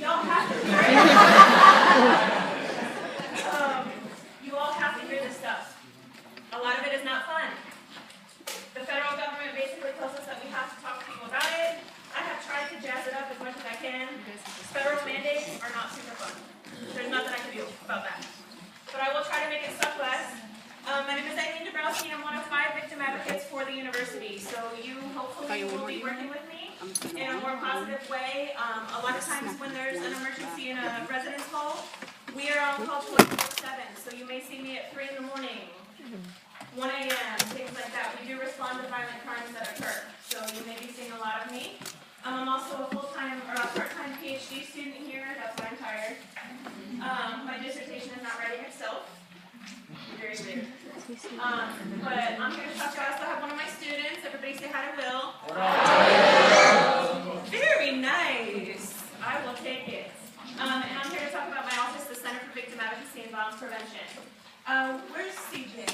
Y'all have to hear it. You all have to hear this stuff. A lot of it is not fun. The federal government basically tells us that we have to talk to people about it. I have tried to jazz it up as much as I can. Federal mandates are not super fun. There's nothing I can do about that. But I will try to make it suck less. My name is Eileen Dabrowski. I'm one of 5 victim advocates for the university. So you hopefully will be working with me in a more positive way. A lot of times when there's an emergency in a residence hall, we are on call 24/7. So you may see me at 3 in the morning, 1 a.m., things like that. We do respond to violent crimes that occur. So you may be seeing a lot of me. I'm also a full-time or a part-time PhD student here. That's why I'm tired. My dissertation is not writing itself. Very weird. But I'm here to talk to you. I also have one of my students. Everybody say hi to Will. Very nice. I will take it. And I'm here to talk about my office, the Center for Victim Advocacy and Violence Prevention. Where's CJ?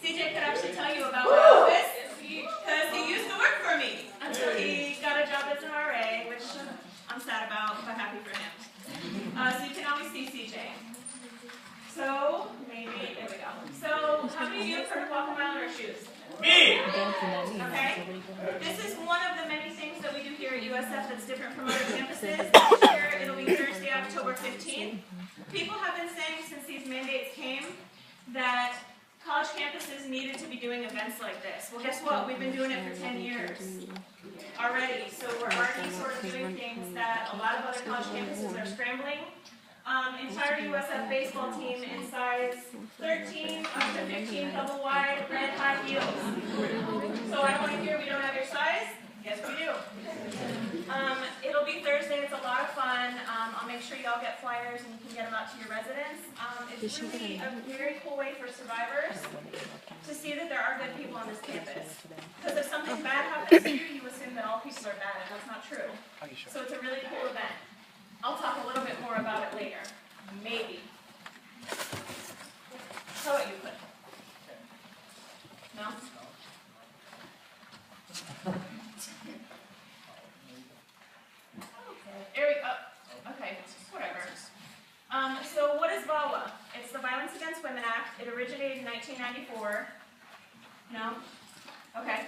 CJ could actually tell you about my office because he used to work for me until he got a job as an RA, which I'm sad about, but happy for him. So you can always see CJ. So, maybe, there we go. So, how many of you have heard of Walk a Mile in Our Shoes? Me! Okay. This is one of the many things that we do here at USF that's different from other campuses. This year, it'll be Thursday, October 15th. People have been saying since these mandates came that college campuses needed to be doing events like this. Well, guess what? We've been doing it for 10 years already. So we're already sort of doing things that a lot of other college campuses are scrambling. Entire USF baseball team in size 13 up to 15 double wide red high heels. So I want to hear we don't have your size? Yes, we do. It'll be Thursday. It's a lot of fun. I'll make sure y'all get flyers and you can get them out to your residents. It's really a very cool way for survivors to see that there are good people on this campus. Because if something bad happens to you, you assume that all people are bad, and that's not true. So it's a really cool event. I'll talk a little bit more about it later. Maybe. How about you, Cliff? No? There we go. Okay, whatever. So what is VAWA? It's the Violence Against Women Act. It originated in 1994. No? Okay.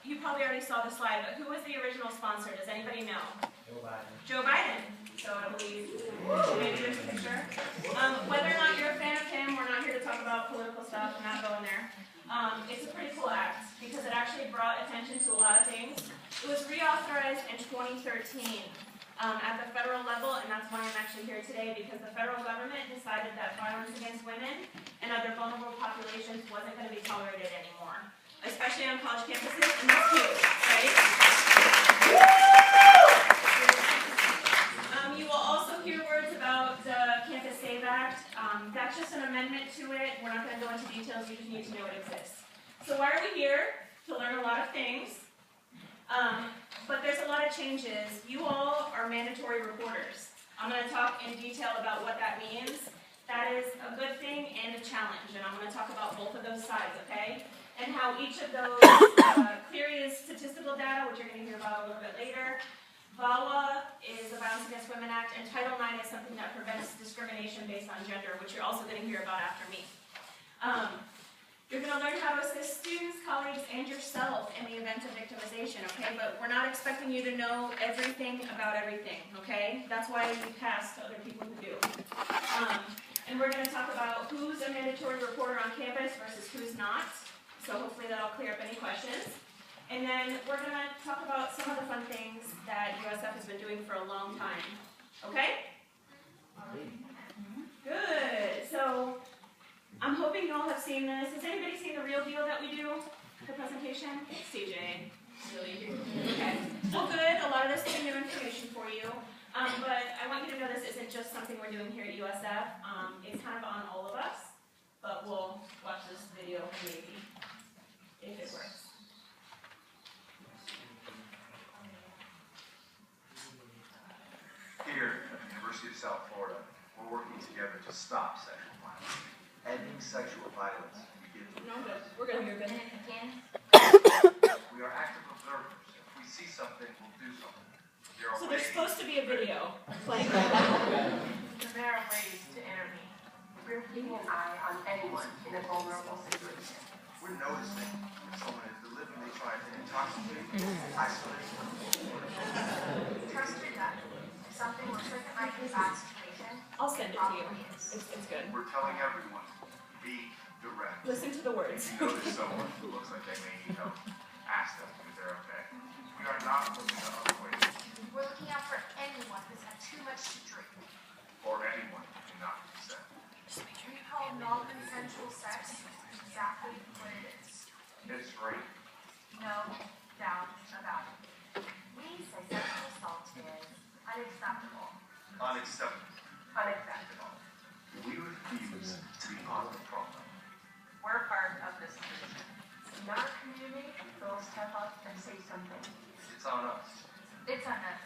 You probably already saw the slide, but who was the original sponsor? Does anybody know? Joe Biden. Joe Biden. So I believe maybe there's a picture. Whether or not you're a fan of him, we're not here to talk about political stuff. I'm not going there. It's a pretty cool act because it actually brought attention to a lot of things. It was reauthorized in 2013 at the federal level, and that's why I'm actually here today, because the federal government decided that violence against women and other vulnerable populations wasn't going to be tolerated anymore, especially on college campuses, and that's huge, right? You will also hear words about the Campus Save Act. That's just an amendment to it. We're not going to go into details. You just need to know it exists. So why are we here? To learn a lot of things. But there's a lot of changes. You all are mandatory reporters. I'm going to talk in detail about what that means. That is a good thing and a challenge, and I'm going to talk about both of those sides, okay? And how each of those, CLEARE is statistical data, which you're going to hear about a little bit later. VAWA is the Violence Against Women Act, and Title IX is something that prevents discrimination based on gender, which you're also going to hear about after me. You're going to learn how to assist students, colleagues, and yourself in the event of victimization, okay? But we're not expecting you to know everything about everything, okay? That's why we pass to other people who do. And we're going to talk about who's a mandatory reporter on campus versus who's not. So hopefully that'll clear up any questions. And then we're going to talk about some of the fun things that USF has been doing for a long time. Okay? Good. So I'm hoping you all have seen this. Has anybody seen the real deal that we do? The presentation? CJ. Really? Okay. Well, good. A lot of this is new information for you. But I want you to know this isn't just something we're doing here at USF. It's kind of on all of us. But we'll watch this video maybe, if it works. Here at the University of South Florida, we're working together to stop sexual violence. Ending sexual violence begins with trust. We're going to hear good. We are active observers. If we see something, we'll do something. You're So there's away. supposed to be a video playing. There are ways to intervene. We're keeping an eye on anyone in a vulnerable situation. We're noticing if someone is deliberately trying to intoxicate, isolate, Trust your gut. If something looks like it might be a bad situation, I'll send it to you. probably is. It's good. we're telling everyone, be direct. Listen to the words. If you notice someone who looks like they may need help, ask them if they're okay. We are not looking at other ways, We're looking out for anyone who's had too much to drink. or anyone who cannot consent. We call non-consensual sex exactly what it is. It's rape. No doubt about it. We say sexual assault is unacceptable. Unacceptable. Unacceptable. We refuse to be part of the problem. We're part of the solution. In our community, they'll step up and say something. It's on us. It's on us.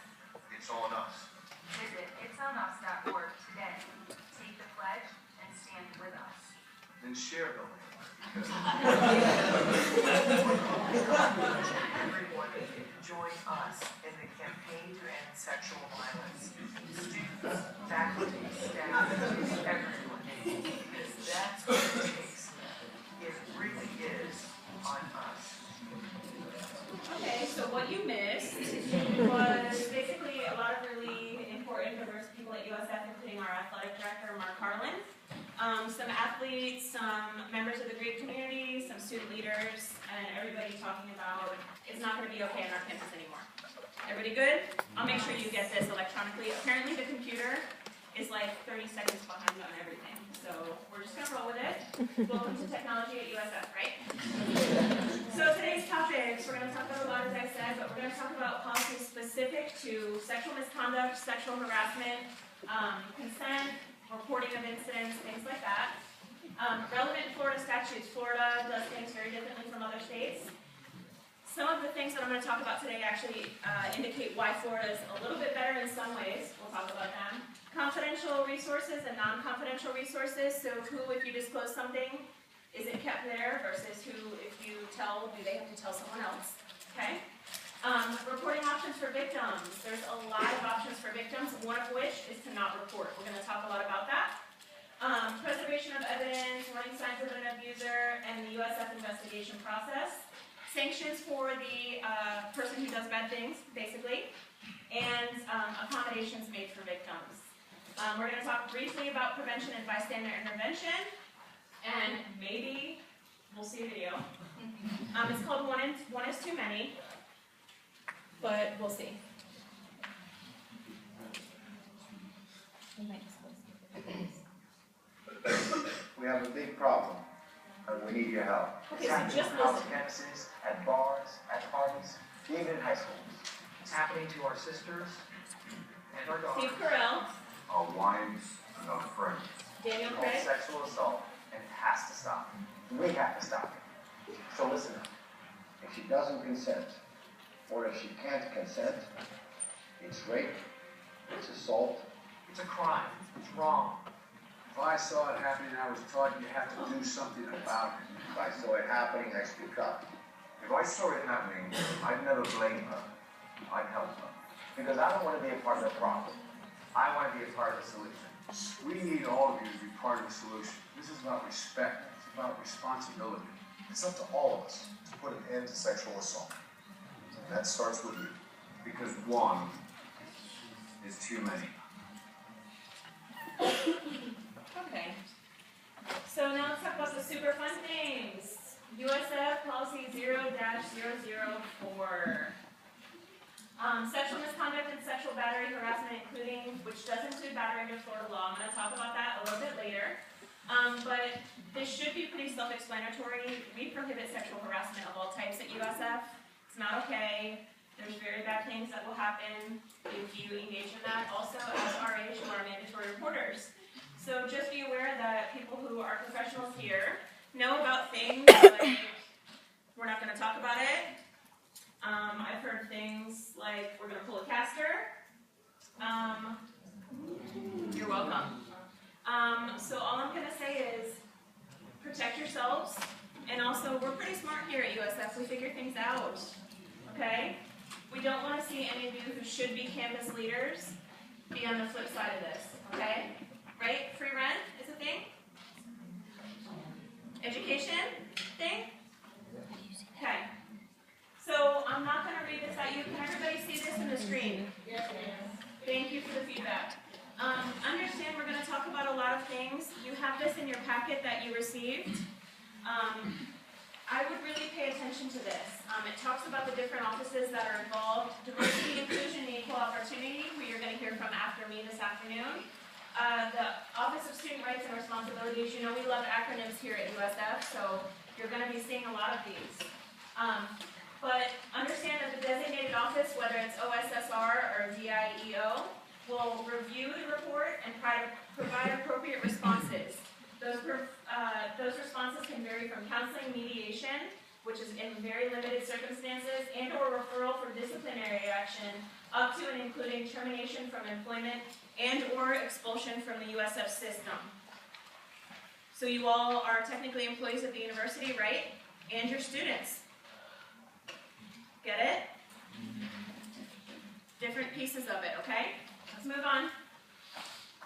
It's on us. Visit it'sonuS.org today. Take the pledge and stand with us. Then share the link. Because Everyone join us in the campaign to end sexual violence. Students, faculty, staff, everyone. Because that's what it takes. It really is on us. Okay, so what you missed was basically a lot of really important diverse people at USF, including our athletic director, Mark Harlan. Some athletes, some members of the Greek community, some student leaders, and everybody talking about it's not going to be okay on our campus anymore. Everybody good? I'll make sure you get this electronically. Apparently the computer is like 30 seconds behind on everything. So we're just going to roll with it. Welcome to technology at USF, right? So today's topics, we're going to talk about a lot, as I said, but we're going to talk about policies specific to sexual misconduct, sexual harassment, consent, reporting of incidents, things like that. Relevant Florida statutes. Florida does things very differently from other states. Some of the things that I'm going to talk about today actually indicate why Florida is a little bit better in some ways. We'll talk about them. Confidential resources and non-confidential resources. So who, if you disclose something, is it kept there versus who, if you tell, do they have to tell someone else? Okay. Reporting options for victims. There's a lot of options for victims, one of which is to not report. We're going to talk a lot about that. Preservation of evidence, warning signs of an abuser, and the USF investigation process. Sanctions for the person who does bad things, basically, and accommodations made for victims. We're going to talk briefly about prevention and bystander intervention, and maybe we'll see a video. It's called One is Too Many, but we'll see. We have a big problem, and we need your help. Okay, It's so happening just on college listen. campuses, at bars, at parties, even in high schools. It's happening to our sisters and our daughters. Steve Carell, Our wives and our friends. Daniel It's called Craig. sexual assault, and it has to stop. We have to stop it. So listen up. If she doesn't consent, or if she can't consent, it's rape, it's assault. It's a crime. It's wrong. If I saw it happening, I was taught you have to do something about it. If I saw it happening, I speak up. If I saw it happening, I'd never blame her. I'd help her. Because I don't want to be a part of the problem. I want to be a part of the solution. We need all of you to be part of the solution. This is about respect. It's about responsibility. It's up to all of us to put an end to sexual assault. And that starts with you. Because one is too many. Okay. So now let's talk about the super fun things. USF policy 0-004. Sexual misconduct and sexual battery harassment, including, which does include battery under Florida law. I'm going to talk about that a little bit later. But this should be pretty self-explanatory. We prohibit sexual harassment of all types at USF. It's not okay. There's very bad things that will happen if you engage in that. Also, as RAs, you are mandatory reporters. So just be aware that people who are professionals here know about things like, we're not going to talk about it. I've heard things like, we're going to pull a caster. You're welcome. So all I'm going to say is, protect yourselves. And also, we're pretty smart here at USF. We figure things out. Okay? We we don't want to see any of you who should be campus leaders be on the flip side of this, okay? Right? Free rent is a thing? Education thing? Okay. So I'm not going to read this at you. Can everybody see this in the screen? Thank you for the feedback. Understand we're going to talk about a lot of things. You have this in your packet that you received. I would really pay attention to this. It talks about the different offices that are involved, diversity, inclusion, and equal opportunity, who you're going to hear from after me this afternoon. The Office of Student Rights and Responsibilities, you know we love acronyms here at USF, so you're going to be seeing a lot of these. But understand that the designated office, whether it's OSSR or DIEO, will review the report and provide appropriate responses. Those responses can vary from counseling, mediation, which is in very limited circumstances, and or referral for disciplinary action, up to and including termination from employment and or expulsion from the USF system. So you all are technically employees of the university, right? And your students. Get it? Different pieces of it, okay? Let's move on.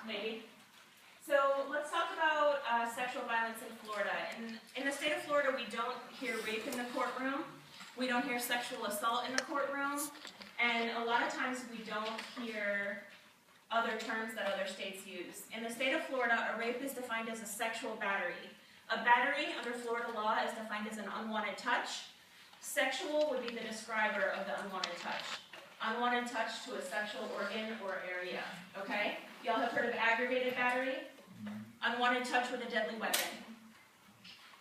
Maybe. So let's talk about sexual violence in Florida. In the state of Florida, we don't hear rape in the courtroom. We don't hear sexual assault in the courtroom. And a lot of times we don't hear other terms that other states use. In the state of Florida, a rape is defined as a sexual battery. A battery under Florida law is defined as an unwanted touch. Sexual would be the describer of the unwanted touch. Unwanted touch to a sexual organ or area, okay? Y'all have heard of aggravated battery? Unwanted touch with a deadly weapon.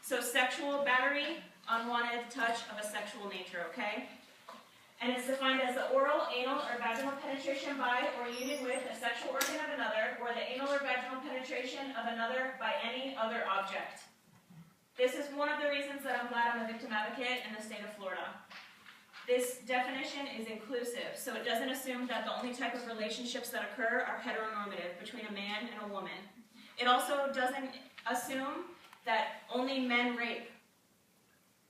So sexual battery, unwanted touch of a sexual nature, okay? And it's defined as the oral, anal, or vaginal penetration by or union with a sexual organ of another, or the anal or vaginal penetration of another by any other object. This is one of the reasons that I'm glad I'm a victim advocate in the state of Florida. This definition is inclusive, so it doesn't assume that the only type of relationships that occur are heteronormative between a man and a woman. It also doesn't assume that only men rape,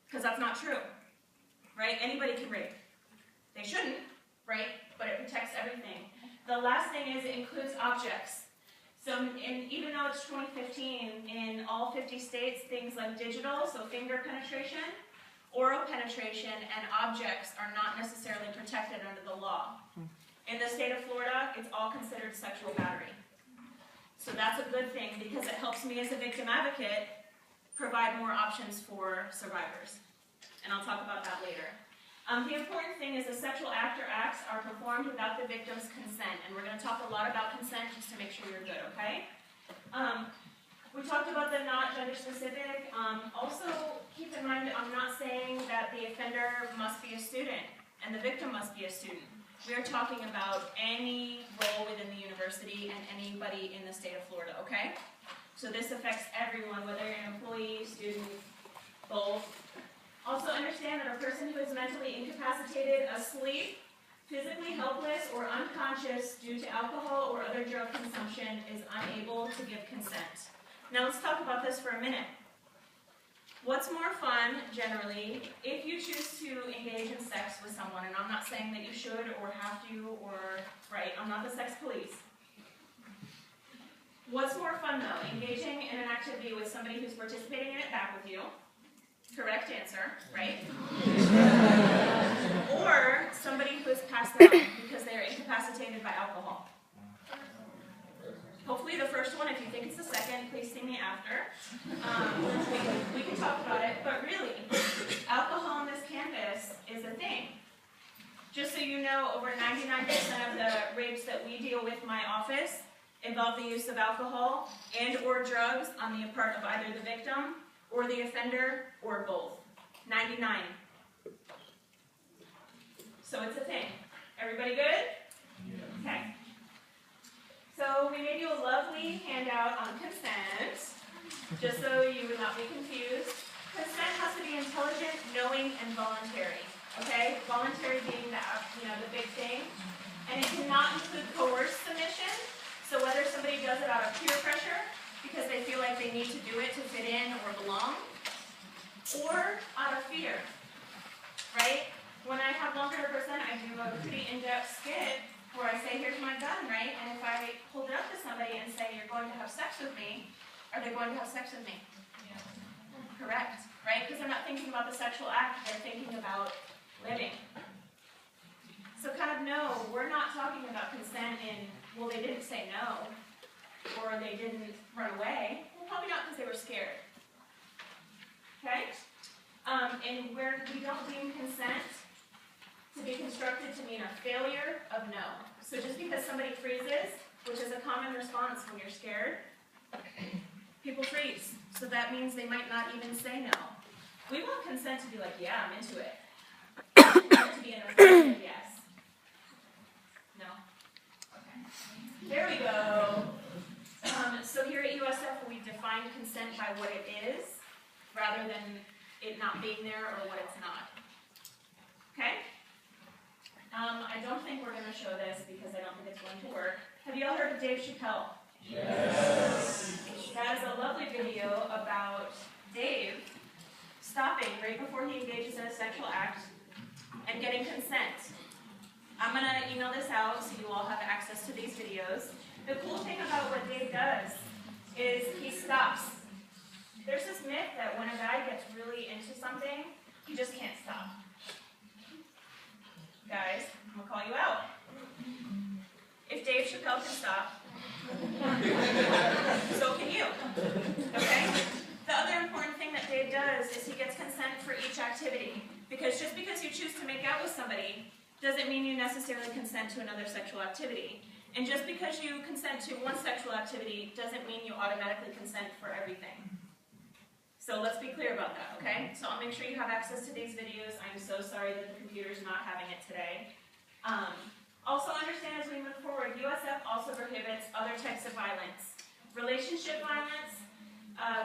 because that's not true, right? Anybody can rape. They shouldn't, right? But it protects everything. The last thing is it includes objects. So even though it's 2015, in all 50 states, things like digital, so finger penetration, oral penetration, and objects are not necessarily protected under the law. In the state of Florida, it's all considered sexual battery. So that's a good thing because it helps me as a victim advocate provide more options for survivors. And I'll talk about that later. The important thing is the sexual act or acts are performed without the victim's consent. And we're going to talk a lot about consent just to make sure you're good, okay? We talked about the not gender specific. Also, keep in mind I'm not saying that the offender must be a student and the victim must be a student. We are talking about any role within the university and anybody in the state of Florida, okay? So this affects everyone, whether you're an employee, student, both. Also understand that a person who is mentally incapacitated, asleep, physically helpless, or unconscious due to alcohol or other drug consumption is unable to give consent. Now let's talk about this for a minute. What's more fun, generally, if you choose to engage in sex with someone, and I'm not saying that you should or have to or, right, I'm not the sex police. What's more fun though, engaging in an activity with somebody who's participating in it back with you? Correct answer, right? Or somebody who is passed out because they are incapacitated by alcohol. Hopefully the first one, if you think it's the second, please see me after. We can talk about it, but really, alcohol on this campus is a thing. Just so you know, over 99% of the rapes that we deal with in my office involve the use of alcohol and or drugs on the part of either the victim or the offender or both. 99. So it's a thing. Everybody good? Okay. So we made you a lovely handout on consent, just so you would not be confused. Consent has to be intelligent, knowing, and voluntary. Okay? Voluntary being the big thing. And it cannot include coerced submission. So whether somebody does it out of peer pressure, because they feel like they need to do it to fit in or belong, or out of fear. Right? When I have long-term percent, I do a pretty in-depth skit where I say, here's my gun, right? And if I hold it up to somebody and say, you're going to have sex with me, are they going to have sex with me? Yeah. Correct, right? Because they're not thinking about the sexual act, they're thinking about living. So kind of no, we're not talking about consent in, well, they didn't say no, or they didn't run away. Well, probably not because they were scared. Okay? And where we don't deem consent to be constructed to mean a failure of no. So just because somebody freezes, which is a common response when you're scared, people freeze. So that means they might not even say no. We want consent to be like, yeah, I'm into it. To be an affirmative yes. No? Okay. There we go. So here at USF, we define consent by what it is, rather than it not being there or what it's not. Okay? I don't think we're going to show this because I don't think it's going to work. Have you all heard of Dave Chappelle? Yes. That is a lovely video about Dave stopping right before he engages in a sexual act and getting consent. I'm going to email this out so you all have access to these videos. The cool thing about what Dave does is he stops. There's this myth that when a guy gets really into something, he just can't stop. Guys, I'm going to call you out. If Dave Chappelle can stop, so can you. Okay? The other important thing that Dave does is he gets consent for each activity. Because just because you choose to make out with somebody doesn't mean you necessarily consent to another sexual activity. And just because you consent to one sexual activity doesn't mean you automatically consent for everything. So let's be clear about that, okay? So I'll make sure you have access to these videos. I'm so sorry that the computer's not having it today. Also understand as we move forward, USF also prohibits other types of violence. Relationship violence,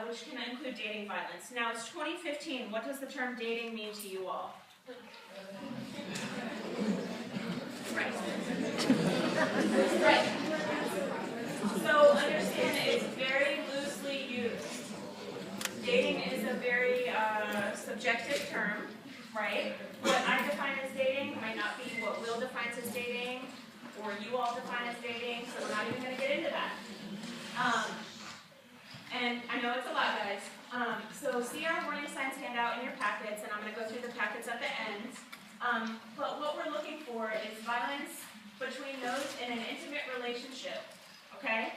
which can include dating violence. Now it's 2015. What does the term dating mean to you all? Right. Right. So understand it's very loosely used. Dating is a very subjective term, right? What I define as dating might not be what Will defines as dating, or you all define as dating, so we're not even going to get into that. And I know it's a lot, guys. So see our warning signs handout in your packets, and I'm going to go through the packets at the end. But what we're looking for is violence between those in an intimate relationship, okay?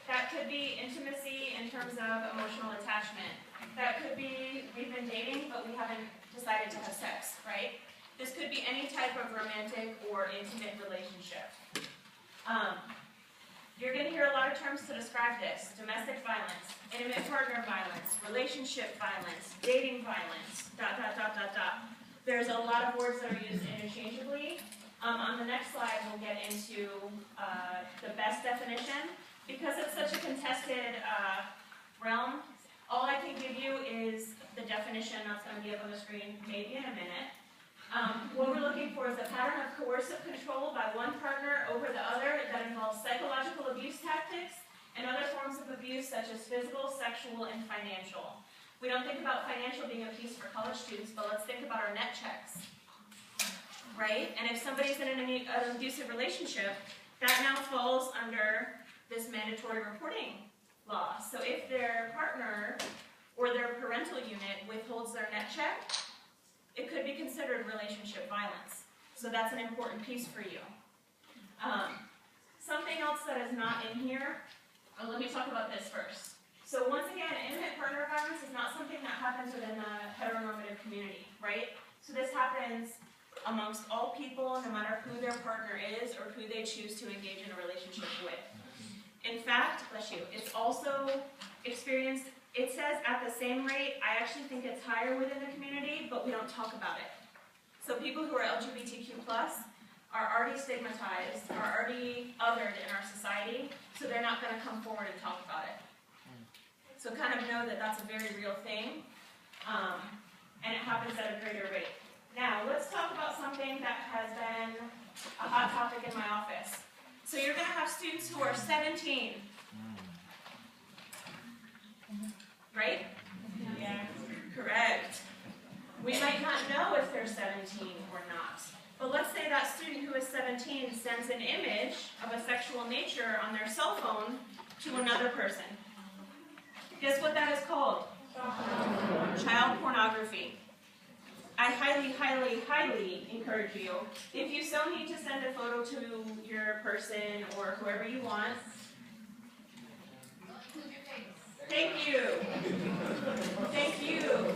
That could be intimacy in terms of emotional attachment. That could be we've been dating, but we haven't decided to have sex, right? This could be any type of romantic or intimate relationship. You're going to hear a lot of terms to describe this. Domestic violence, intimate partner violence, relationship violence, dating violence, ... There's a lot of words that are used interchangeably. On the next slide, we'll get into the best definition. Because it's such a contested realm, all I can give you is the definition that's going to be up on the screen maybe in a minute. What we're looking for is a pattern of coercive control by one partner over the other that involves psychological abuse tactics and other forms of abuse such as physical, sexual, and financial. We don't think about financial being a piece for college students, but let's think about our net checks, right? And if somebody's in an abusive relationship, that now falls under this mandatory reporting law. So if their partner or their parental unit withholds their net check, it could be considered relationship violence. So that's an important piece for you. Something else that is not in here, let me talk about this first. So once again, intimate partner violence is not something that happens within the heteronormative community, right? So this happens amongst all people, no matter who their partner is or who they choose to engage in a relationship with. In fact, bless you, it's also experienced, it says at the same rate. I actually think it's higher within the community, but we don't talk about it. So people who are LGBTQ+, are already stigmatized, are already othered in our society, so they're not going to come forward and talk about it. So kind of know that that's a very real thing, and it happens at a greater rate. Now, let's talk about something that has been a hot topic in my office. So you're going to have students who are 17, right? Yeah. Correct. We might not know if they're 17 or not. But let's say that student who is 17 sends an image of a sexual nature on their cell phone to another person. Guess what that is called? Child pornography. I highly, highly, highly encourage you, if you so need to send a photo to your person or whoever you want. Thank you. Thank you.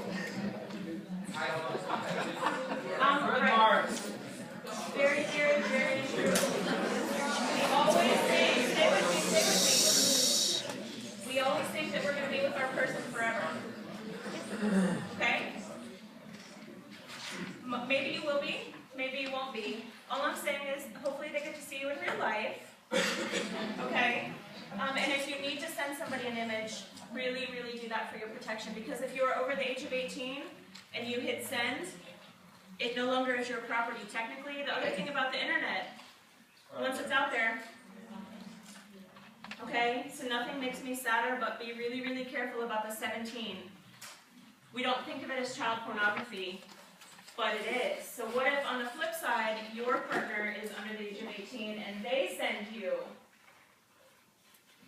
Right. Very, very, very true. We always think, stay with me. We always think that we're going to be with our person forever. Okay? Maybe you will be, maybe you won't be. All I'm saying is, hopefully they get to see you in real life. Okay? And if you need to send somebody an image, really, really do that for your protection. Because if you're over the age of 18 and you hit send, it no longer is your property. Technically, the other thing about the internet, once it's out there, okay? So nothing makes me sadder, but be really, really careful about the 17. We don't think of it as child pornography, but it is. So what if, on the flip side, your partner is under the age of 18 and they send you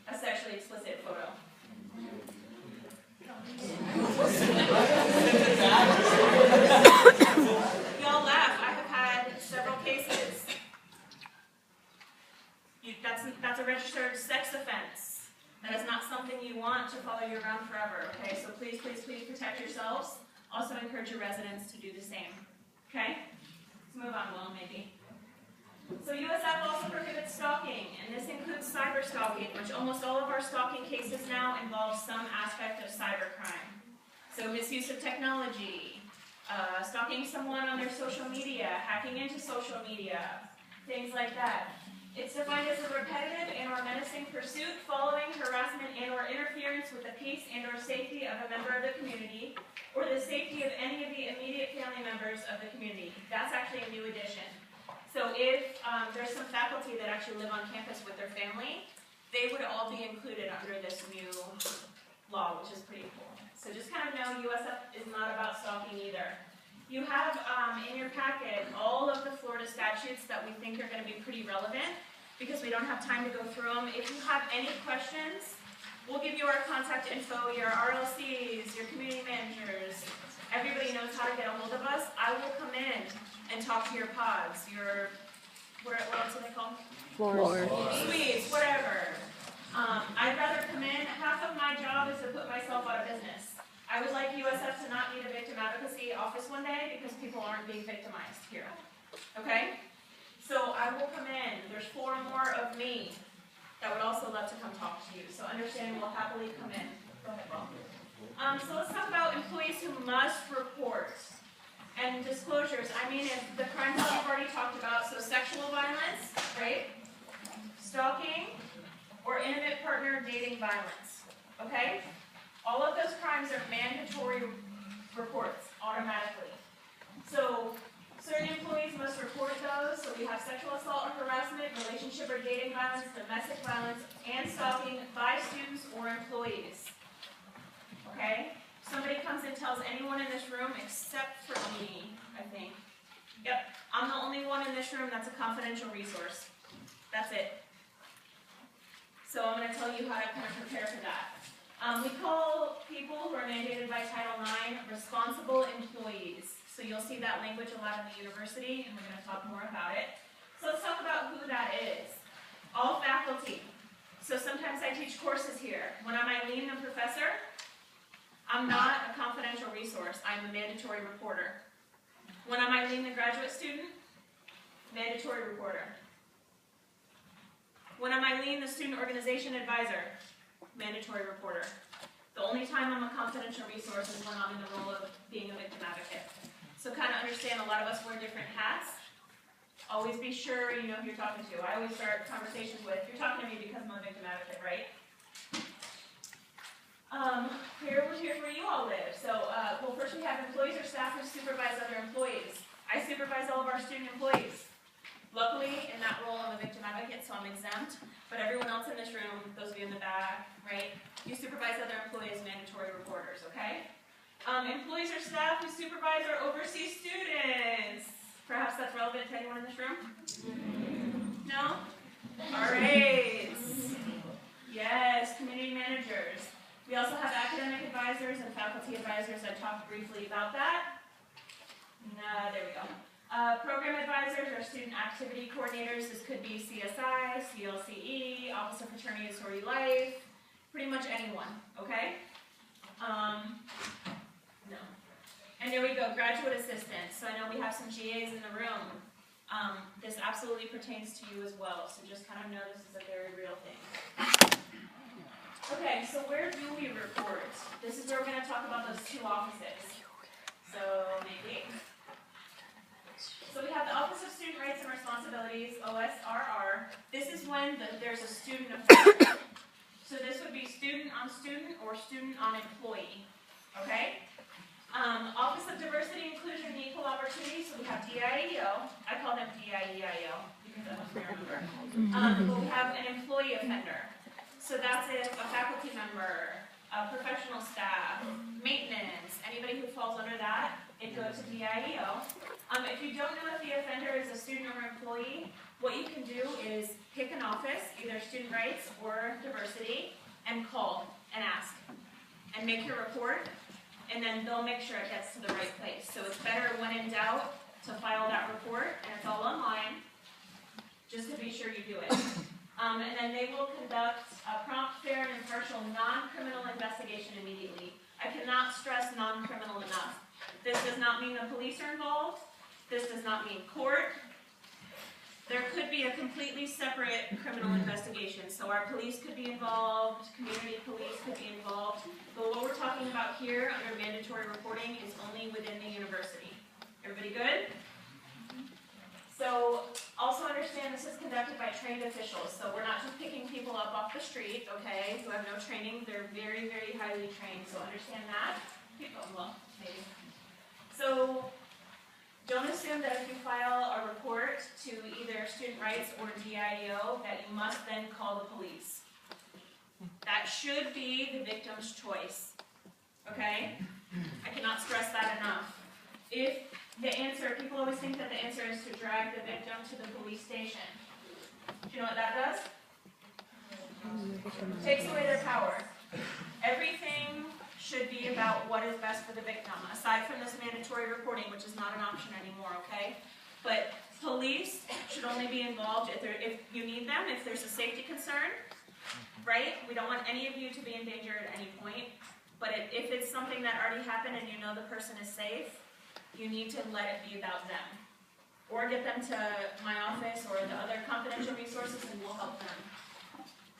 a sexually explicit photo? Y'all laugh. I have had several cases. That's a registered sex offense. That is not something you want to follow you around forever, okay? So please, please, please protect yourselves. Also encourage your residents to do the same, okay? Let's move on, Will, maybe. So USF also prohibits stalking, and this includes cyber stalking, which almost all of our stalking cases now involve some aspect of cybercrime. So misuse of technology, stalking someone on their social media, hacking into social media, things like that. It's defined as a repetitive and or menacing pursuit, following, harassment, and or interference with the peace and or safety of a member of the community, or the safety of any of the immediate family members of the community. That's actually a new addition. So if there's some faculty that actually live on campus with their family, they would all be included under this new law, which is pretty cool. So just kind of know USF is not about stalking either. You have in your packet all of the Florida statutes that we think are going to be pretty relevant, because we don't have time to go through them. If you have any questions, we'll give you our contact info, your RLCs, your community managers. Everybody knows how to get a hold of us. I will come in and talk to your pods, your, what else are they called? Floors. Suites, whatever. I'd rather come in. Half of my job is to put myself out of business. I would like USF to not need a victim advocacy office one day because people aren't being victimized here. Okay? So I will come in. There's 4 more of me that would also love to come talk to you. So understand we'll happily come in. Go ahead, Bob. So let's talk about employees who must report. And disclosures. I mean, if the crimes that we've already talked about, so sexual violence, right? Stalking, or intimate partner dating violence. Okay? All of those crimes are mandatory reports automatically. So certain employees must report those. So we have sexual assault or harassment, relationship or dating violence, domestic violence, and stalking by students or employees. Okay? Somebody comes and tells anyone in this room except for me, I think. Yep, I'm the only one in this room that's a confidential resource. That's it. So I'm going to tell you how to kind of prepare for that. We call people who are mandated by Title IX responsible employees. So you'll see that language a lot in the university, and we're going to talk more about it. So let's talk about who that is. All faculty. So sometimes I teach courses here. When I'm Eileen, the professor, I'm not a confidential resource. I'm a mandatory reporter. When I'm Eileen, the graduate student, mandatory reporter. When I'm Eileen, the student organization advisor, mandatory reporter. The only time I'm a confidential resource is when I'm in the role of being a victim advocate. So kind of understand a lot of us wear different hats. Always be sure you know who you're talking to. I always start conversations with, you're talking to me because I'm a victim advocate, right? Here's where you all live. So, well, first we have employees or staff who supervise other employees. I supervise all of our student employees. Luckily, in that role, I'm a victim advocate, so I'm exempt. But everyone else in this room, those of you in the back, right, you supervise other employees, mandatory reporters, okay? Employees or staff who supervise or oversee students. Perhaps that's relevant to anyone in this room? No? Alright. Yes, community managers. We also have academic advisors and faculty advisors. I talked briefly about that. No, there we go. Program advisors or student activity coordinators. This could be CSI, CLCE, Office of Fraternity and Sorority Life, pretty much anyone, okay? No. And there we go, graduate assistants. So I know we have some GAs in the room. This absolutely pertains to you as well, so just kind of know this is a very real thing. Okay, so where do we report? This is where we're going to talk about those two offices. So maybe. So we have the Office of Student Rights and Responsibilities, OSRR. This is when there's a student offender. So this would be student on student or student on employee, okay? Office of Diversity, Inclusion, and Equal Opportunity, so we have DIEO. I call them DIEIO because that helps me remember. But we have an employee offender. So that's if a faculty member, professional staff, maintenance, anybody who falls under that, it goes to DIEO. If you don't know if the offender is a student or employee, what you can do is pick an office, either student rights or diversity, and call and ask. And make your report, and then they'll make sure it gets to the right place. So it's better when in doubt to file that report, and it's all online, just to be sure you do it. And then they will conduct a prompt, fair, and impartial non-criminal investigation immediately. I cannot stress non-criminal enough. This does not mean the police are involved. This does not mean court. There could be a completely separate criminal investigation. So our police could be involved, community police could be involved. But what we're talking about here under mandatory reporting is only within the university. Everybody good? So also understand this is conducted by trained officials. So we're not just picking people up off the street, okay, who have no training. They're very, very highly trained. So understand that. Well, maybe. So don't assume that if you file a report to either student rights or DIEO that you must then call the police. That should be the victim's choice, okay? I cannot stress that enough. If the answer, people always think that the answer is to drag the victim to the police station. Do you know what that does? Takes away their power. Everything should be about what is best for the victim, aside from this mandatory reporting, which is not an option anymore, okay? But police should only be involved if you need them, if there's a safety concern, right? We don't want any of you to be in danger at any point, but if it's something that already happened and you know the person is safe, you need to let it be about them. Or get them to my office or the other confidential resources and we'll help them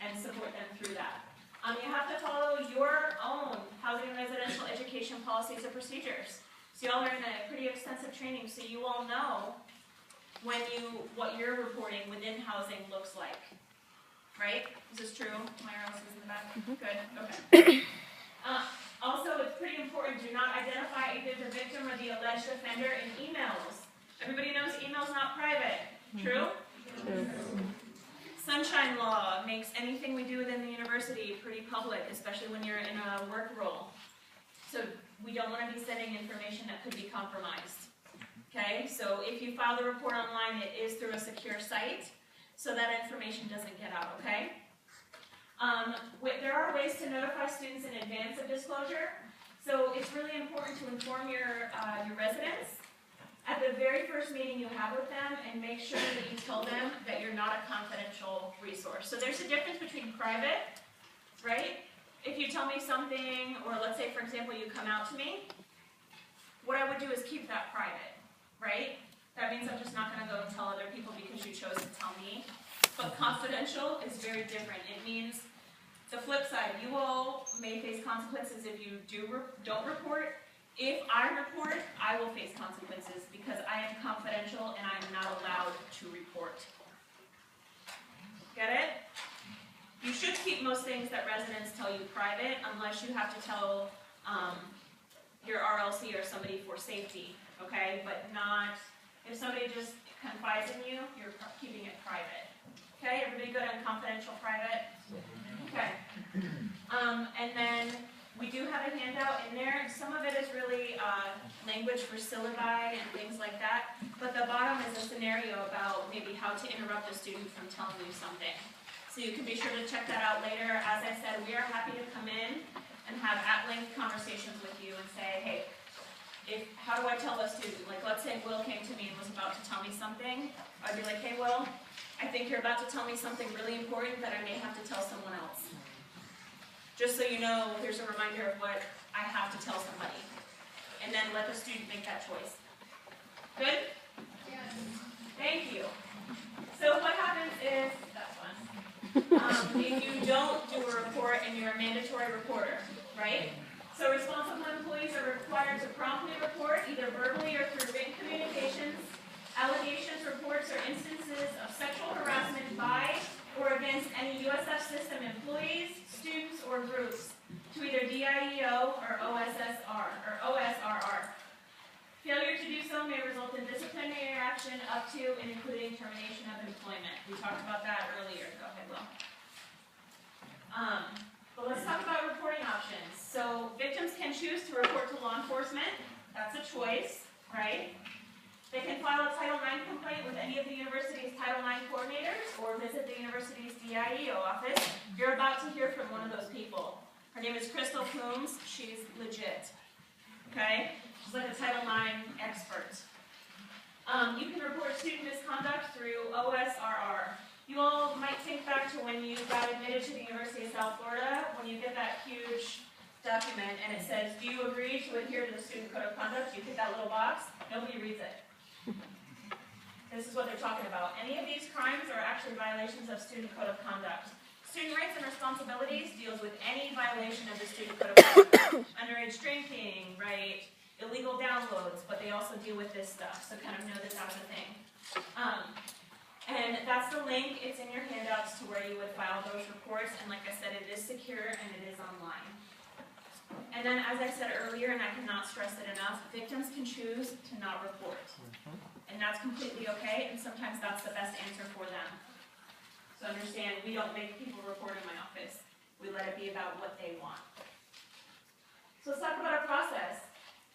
and support them through that. You have to follow your own housing and residential education policies and procedures. So y'all are in a pretty extensive training, so you all know what your reporting within housing looks like. Right? Is this true? My Alice is in the back? Good, okay. Also, it's pretty important, do not identify either the victim or the alleged offender in emails. Everybody knows email's not private. True? True. Sunshine Law makes anything we do within the university pretty public, especially when you're in a work role. So we don't want to be sending information that could be compromised. Okay, so if you file the report online, it is through a secure site, so that information doesn't get out, okay? There are ways to notify students in advance of disclosure. So it's really important to inform your residents at the very first meeting you have with them and make sure that you tell them that you're not a confidential resource. So there's a difference between private, right? If you tell me something, or let's say, for example, you come out to me, what I would do is keep that private, right? That means I'm just not going to go and tell other people because you chose to tell me. But confidential is very different. It means the flip side. You all may face consequences if you don't report. If I report, I will face consequences because I am confidential and I am not allowed to report. Get it? You should keep most things that residents tell you private unless you have to tell your RLC or somebody for safety, okay? But not, if somebody just confides in you, you're keeping it private. Okay, everybody good on confidential private? Okay. And then We do have a handout in there. Some of it is really language for syllabi and things like that. But the bottom is a scenario about maybe how to interrupt a student from telling you something. So you can be sure to check that out later. As I said, we are happy to come in and have at-length conversations with you and say, hey, how do I tell a student? Like, let's say Will came to me and was about to tell me something. I'd be like, hey, Will, I think you're about to tell me something really important that I may have to tell someone else. Just so you know, here's a reminder of what I have to tell somebody. And then let the student make that choice. Good? Yes. Thank you. So what happens is, that's fun. If you don't do a report and you're a mandatory reporter, right? So responsible employees are required to promptly report, either verbally or through written communications, allegations, reports, or instances of sexual harassment by or against any USF system employees, students, or groups to either DIEO or OSRR. Failure to do so may result in disciplinary action up to and including termination of employment. We talked about that earlier. Go ahead, Will. But let's talk about reporting options. So victims can choose to report to law enforcement. That's a choice, right? They can file a Title IX complaint with any of the university's Title IX coordinators or visit the university's DIEO office. You're about to hear from one of those people. Her name is Crystal Coombs. She's legit, okay? She's like a Title IX expert. You can report student misconduct through OSRR. You all might think back to when you got admitted to the University of South Florida, when you get that huge document and it says, do you agree to adhere to the student code of conduct? You hit that little box, nobody reads it. This is what they're talking about. Any of these crimes are actually violations of student code of conduct. Student rights and responsibilities deals with any violation of the student code of conduct. Underage drinking, right? Illegal downloads, but they also deal with this stuff, so kind of know that that's a thing. And that's the link, it's in your handouts to where you would file those reports, and like I said, it is secure and it is online. And then as I said earlier, and I cannot stress it enough, victims can choose to not report. And that's completely okay, and sometimes that's the best answer for them. So understand, we don't make people report in my office. We let it be about what they want. So let's talk about our process.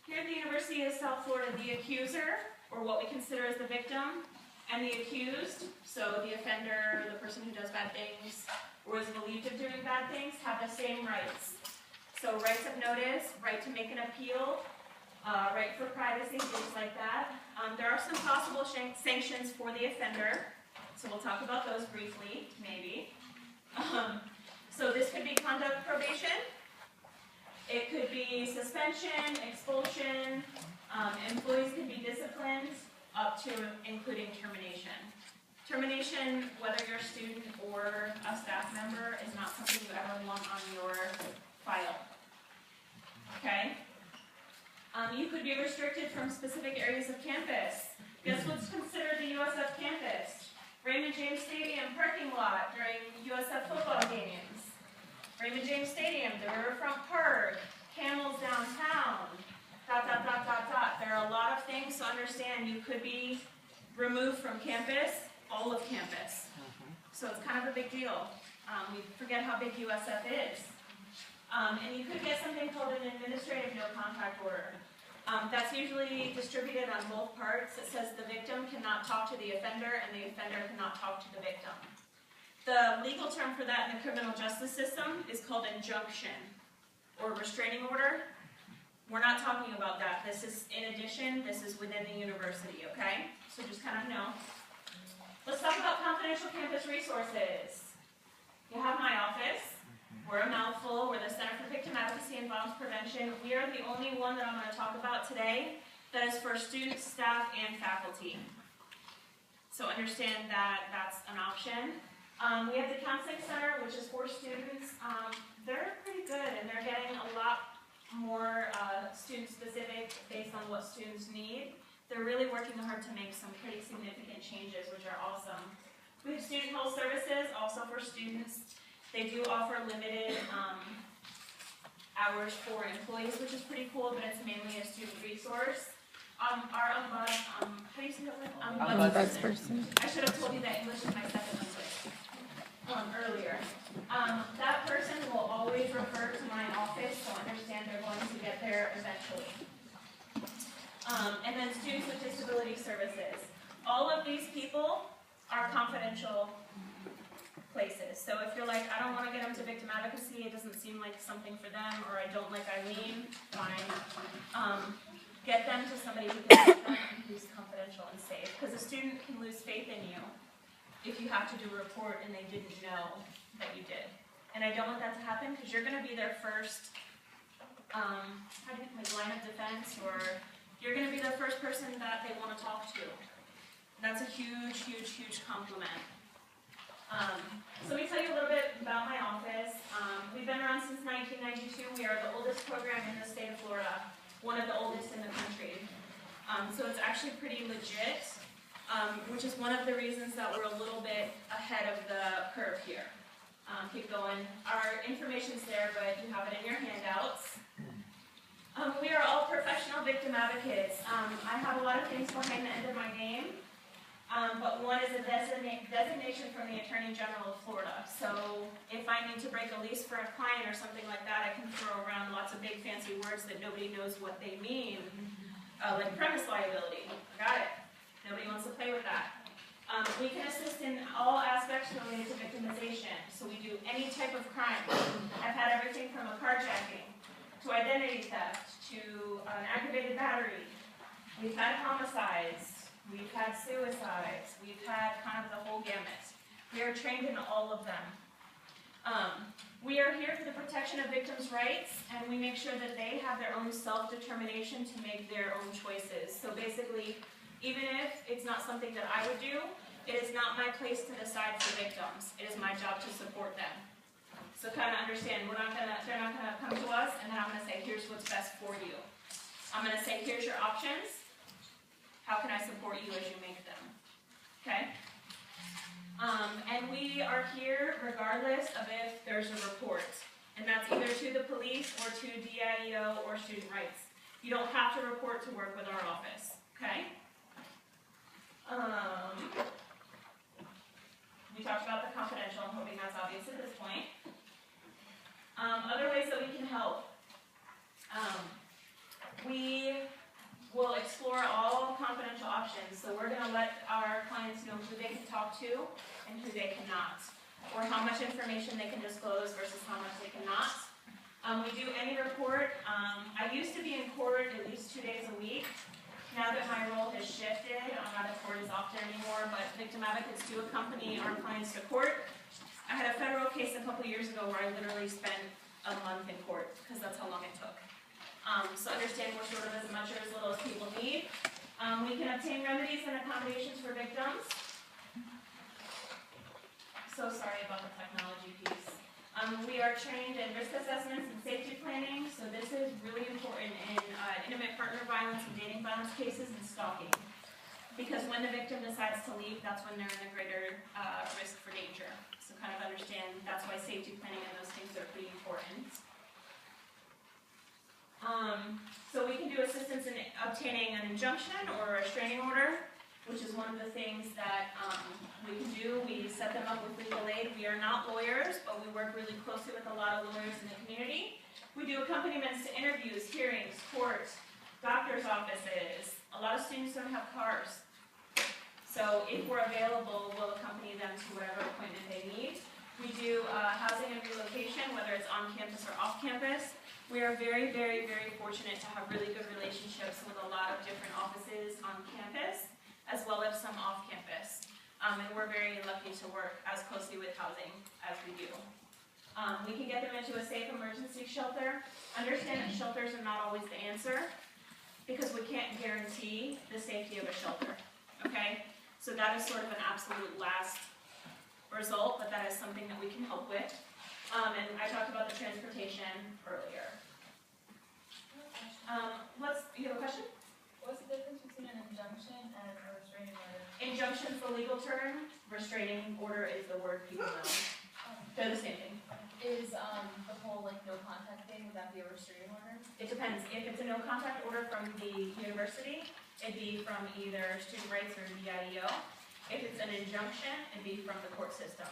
Here at the University of South Florida, the accuser, or what we consider as the victim, and the accused, so the offender, the person who does bad things, or is believed of doing bad things, have the same rights. So rights of notice, right to make an appeal, right for privacy, things like that. There are some possible sanctions for the offender, so we'll talk about those briefly, maybe. So this could be conduct probation. It could be suspension, expulsion. Employees can be disciplined, up to including termination. Termination, whether you're a student or a staff member, is not something you ever want on your file. Okay? You could be restricted from specific areas of campus. Guess what's considered the USF campus? Raymond James Stadium parking lot during USF football games. Raymond James Stadium, the Riverfront Park, Camels downtown, ... There are a lot of things to understand. You could be removed from campus, all of campus. So it's kind of a big deal. We forget how big USF is. And you could get something called an administrative no contact order. That's usually distributed on both parts. It says the victim cannot talk to the offender and the offender cannot talk to the victim. The legal term for that in the criminal justice system is called injunction or restraining order. We're not talking about that. This is in addition, this is within the university, okay? So just kind of know. Let's talk about confidential campus resources. You have my office. We're a mouthful. We're the Center for Victim Advocacy and Violence Prevention. We are the only one that I'm going to talk about today that is for students, staff, and faculty. So understand that that's an option. We have the Counseling Center, which is for students. They're pretty good, and they're getting a lot more student-specific based on what students need. They're really working hard to make some pretty significant changes, which are awesome. We have Student Health Services, also for students. They do offer limited hours for employees, which is pretty cool, but it's mainly a student resource. Our how do you say that? Ombudsperson. I should have told you that English is my second language earlier. That person will always refer to my office, so understand they're going to get there eventually. And then students with disability services. All of these people are confidential places. So if you're like, I don't want to get them to victim advocacy, it doesn't seem like something for them, or I don't like Eileen, fine. Get them to somebody who can help them and who's confidential and safe. Because a student can lose faith in you if you have to do a report and they didn't know that you did. And I don't want that to happen because you're going to be their first line of defense, or you're going to be the first person that they want to talk to. That's a huge, huge, huge compliment. So let me tell you a little bit about my office. We've been around since 1992. We are the oldest program in the state of Florida, one of the oldest in the country. So it's actually pretty legit, which is one of the reasons that we're a little bit ahead of the curve here. Keep going. Our information's there, but you have it in your handouts. We are all professional victim advocates. I have a lot of things behind the end of my name. But one is a designation from the Attorney General of Florida. So if I need to break a lease for a client or something like that, I can throw around lots of big fancy words that nobody knows what they mean, like premise liability. Got it. Nobody wants to play with that. We can assist in all aspects related to victimization. So we do any type of crime. I've had everything from a carjacking to identity theft to an aggravated battery. We've had homicides. We've had suicides, we've had kind of the whole gamut. We are trained in all of them. We are here for the protection of victims' rights, and we make sure that they have their own self-determination to make their own choices. So basically, even if it's not something that I would do, it is not my place to decide for victims. It is my job to support them. So kind of understand, they're not gonna come to us and then I'm gonna say, here's what's best for you. I'm gonna say, here's your options. How can I support you as you make them? Okay? And we are here regardless of if there's a report. And that's either to the police or to DIEO or student rights. You don't have to report to work with our office. Okay? We talked about the confidential. I'm hoping that's obvious at this point. Other ways that we can help. We will explore all confidential options. So we're going to let our clients know who they can talk to and who they cannot, or how much information they can disclose versus how much they cannot. We do any report. I used to be in court at least 2 days a week. Now that my role has shifted, I'm not at court as often anymore, but victim advocates do accompany our clients to court. I had a federal case a couple years ago where I literally spent a month in court because that's how long it took. So understand we're sort of as much or as little as people need. We can obtain remedies and accommodations for victims. So sorry about the technology piece. We are trained in risk assessments and safety planning. So this is really important in intimate partner violence and dating violence cases and stalking. Because when the victim decides to leave, that's when they're in a greater risk for danger. So kind of understand that's why safety planning and those things are pretty important. So we can do assistance in obtaining an injunction or a restraining order, which is one of the things that we can do. We set them up with legal aid. We are not lawyers, but we work really closely with a lot of lawyers in the community. We do accompaniments to interviews, hearings, court, doctor's offices. A lot of students don't have cars. So if we're available, we'll accompany them to whatever appointment they need. We do housing and relocation, whether it's on campus or off campus. We are very, very, very fortunate to have really good relationships with a lot of different offices on campus, as well as some off campus. And we're very lucky to work as closely with housing as we do. We can get them into a safe emergency shelter. Understand that shelters are not always the answer, because we can't guarantee the safety of a shelter, okay? So that is sort of an absolute last result, but that is something that we can help with. And I talked about the transportation earlier. You have a question? What's the difference between an injunction and a restraining order? Injunction's the legal term, restraining order is the word people know. They're the same thing. Is the whole no contact thing, would that be a restraining order? It depends. If it's a no contact order from the university, it'd be from either student rights or DIEO. If it's an injunction, it'd be from the court system.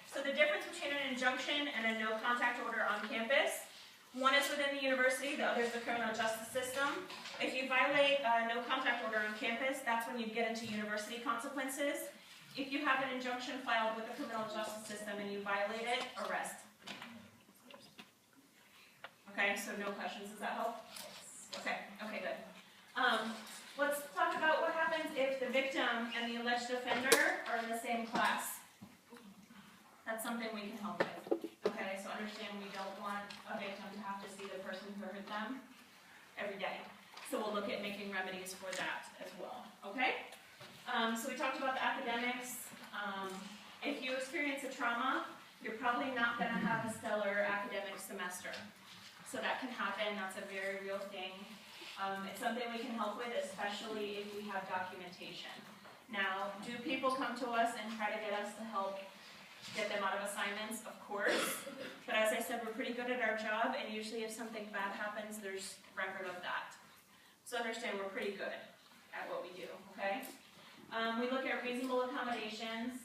So the difference between an injunction and a no contact order on campus, one is within the university, the other is the criminal justice system. If you violate a no contact order on campus, that's when you get into university consequences. If you have an injunction filed with the criminal justice system and you violate it, arrest. Okay, so no questions, does that help? Okay, good. Let's talk about what happens if the victim and the alleged offender are in the same class. That's something we can help with. Okay, so understand we don't want a victim to have to see the person who hurt them every day. So we'll look at making remedies for that as well, okay? So we talked about the academics. If you experience a trauma, you're probably not gonna have a stellar academic semester. So that can happen, that's a very real thing. It's something we can help with, especially if we have documentation. Now, do people come to us and try to get us to help get them out of assignments? Of course. But as I said, we're pretty good at our job, and usually if something bad happens, there's record of that. So understand we're pretty good at what we do, okay? We look at reasonable accommodations.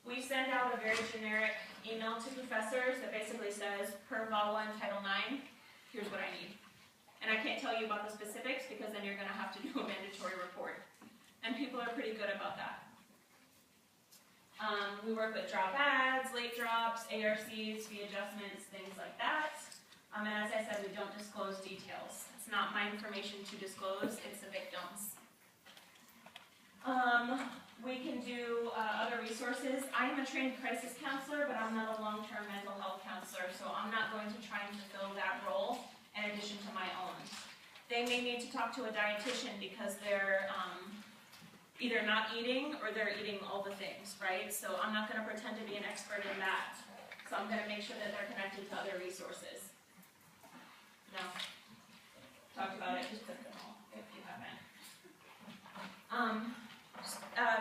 We send out a very generic email to professors that basically says, per VAWA and Title IX, here's what I need. And I can't tell you about the specifics because then you're gonna have to do a mandatory report. And people are pretty good about that. We work with drop ads, late drops, ARCs, fee adjustments, things like that. And as I said, we don't disclose details. It's not my information to disclose, it's the victim's. We can do other resources. I am a trained crisis counselor, but I'm not a long-term mental health counselor, so I'm not going to try and fulfill that role in addition to my own. They may need to talk to a dietitian because they're either not eating or they're eating all the things, right? So I'm not gonna pretend to be an expert in that. So I'm gonna make sure that they're connected to other resources. No. Talked about it, just click them all if you haven't.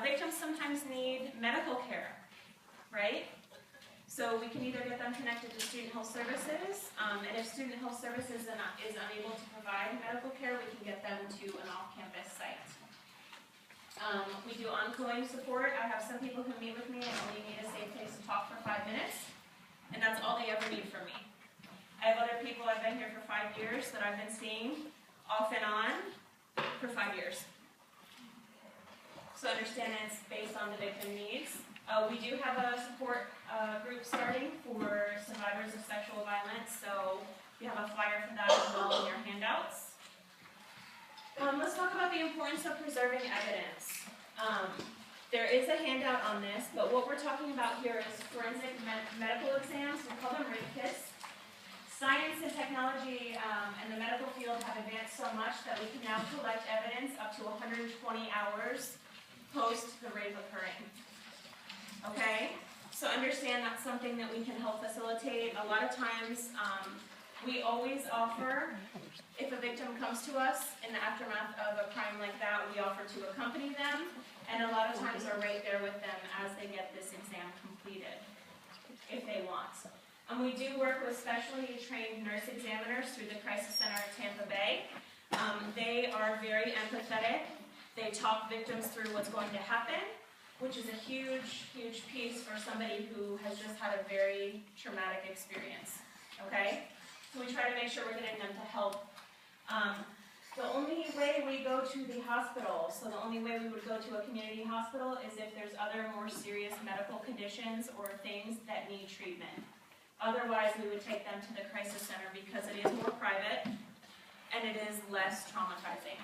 Victims sometimes need medical care, right? So we can either get them connected to Student Health Services, and if Student Health Services is unable to provide medical care, we can get them to an off-campus site. We do ongoing support. I have some people who meet with me and only need a safe place to talk for 5 minutes, and that's all they ever need from me. I have other people, I've been here for 5 years, that I've been seeing off and on for 5 years. So understand it's based on the victim needs. We do have a support group starting for survivors of sexual violence, so you have a flyer for that as well in your handouts. Let's talk about the importance of preserving evidence. There is a handout on this, but what we're talking about here is forensic medical exams. We call them rape kits. Science and technology and the medical field have advanced so much that we can now collect evidence up to 120 hours post the rape occurring. Okay? So understand that's something that we can help facilitate. A lot of times, we always offer, if a victim comes to us in the aftermath of a crime like that, we offer to accompany them, and a lot of times are right there with them as they get this exam completed, if they want. And we do work with specially trained nurse examiners through the Crisis Center at Tampa Bay. They are very empathetic. They talk victims through what's going to happen, which is a huge, huge piece for somebody who has just had a very traumatic experience, okay? So we try to make sure we're getting them to help. The only way we go to the hospital, so the only way we would go to a community hospital is if there's other more serious medical conditions or things that need treatment. Otherwise, we would take them to the crisis center because it is more private and it is less traumatizing.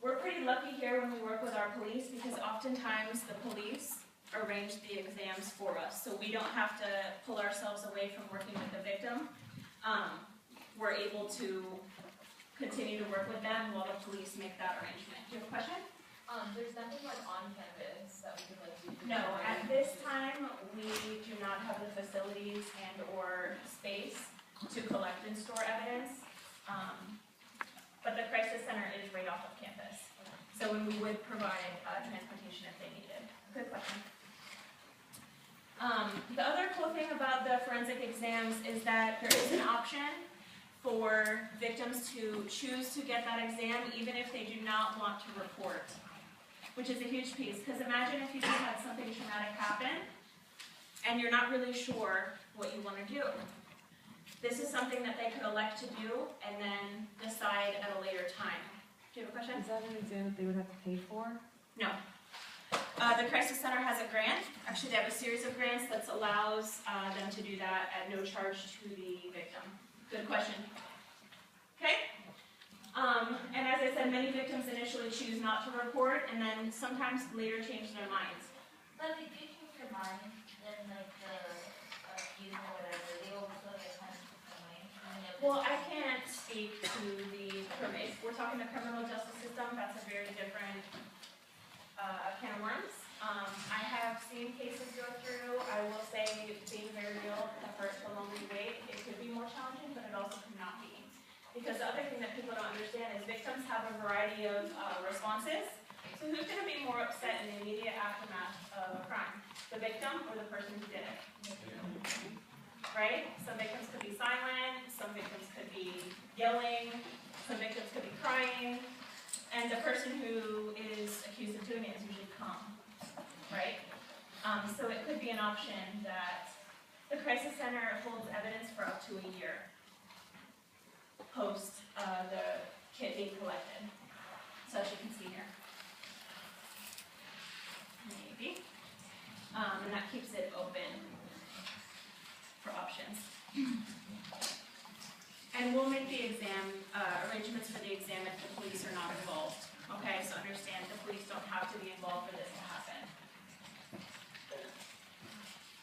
We're pretty lucky here when we work with our police because oftentimes the police arrange the exams for us, so we don't have to pull ourselves away from working with the victim. We're able to continue to work with them while the police make that arrangement. Do you have a question? There's nothing like on campus that we can like do. No, at this time, we do not have the facilities and or space to collect and store evidence. But the crisis center is right off of campus. So we would provide transportation if they needed. Good question. The other cool thing about the forensic exams is that there is an option for victims to choose to get that exam even if they do not want to report, which is a huge piece, because imagine if you just had something traumatic happen, and you're not really sure what you want to do. This is something that they could elect to do, and then decide at a later time. Do you have a question? Is that an exam that they would have to pay for? No. The Crisis Center has a grant. Actually, they have a series of grants that allows them to do that at no charge to the victim. Good question. Okay? And as I said, many victims initially choose not to report and then sometimes later change their minds. But if you change your mind, then like the accused or whatever, they also get punished the same way. Well, I can't speak to the, if we're talking the criminal justice system, that's a very different can of worms. I have seen cases go through, I will say, being very real, the lonely wait, it could be more challenging, but it also could not be. Because the other thing that people don't understand is victims have a variety of responses. So who's going to be more upset in the immediate aftermath of a crime? The victim or the person who did it? Right? Some victims could be silent, some victims could be yelling, some victims could be crying, and the person who is accused of doing it is usually calm. Right? So it could be an option that the Crisis Center holds evidence for up to a year post the kit being collected. So as you can see here. Maybe. And that keeps it open for options. And we'll make the exam, arrangements for the exam if the police are not involved. Okay, so understand the police don't have to be involved for this to happen.